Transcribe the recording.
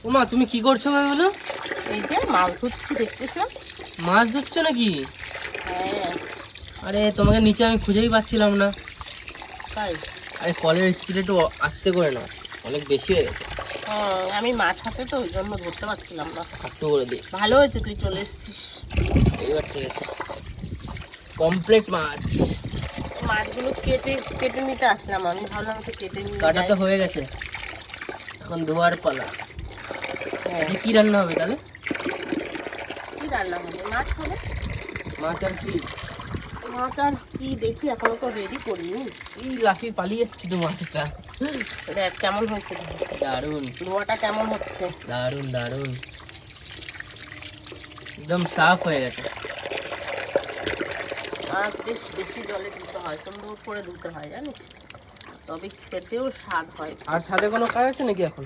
ওমা তুমি কি করছো এগুলো? এই যে মাছ ধরছি, দেখছিস না? মাছ ধরছো নাকি? হ্যাঁ। আরে তোমাকে নিচে আমি খুঁজেই পাচ্ছিলাম না। তাই? আরে কলের স্পিড একটু আস্তে করে না, অনেক বেশি হয়ে গেছে। আমি মাছ হাতে তো ওই জন্য ধরতে পারছিলাম না। আস্তে করে দিই। ভালো হয়েছে তুই চলে এসেছিস। এইবার ঠিক আছে, কমপ্লিট মাছ। মাছগুলো কেটে কেটে নিতে আসলাম, আমি ভাবলাম একটু কেটে নিয়ে কাটা যাই। তো হয়ে গেছে, এখন ধোয়ার পালা। হ্যাঁ। কি রান্না হবে তাহলে? কি রান্না হবে? মাছ হবে। মাছ আর কি? মাছ আর কি দেখি, এখনো তো রেডি করিনি। এই লাফিয়ে পালিয়ে যাচ্ছি তো মাছটা। দেখ কেমন হয়েছে, দারুন ধোয়াটা কেমন হচ্ছে। দারুন দারুন, একদম সাফ হয়ে গেছে। মাছ বেশ বেশি জলে ধুতে হয়, সুন্দর করে ধুতে হয় জানিস, তবে খেতেও স্বাদ হয়। আর সাথে কোনো কাজ আছে নাকি এখন?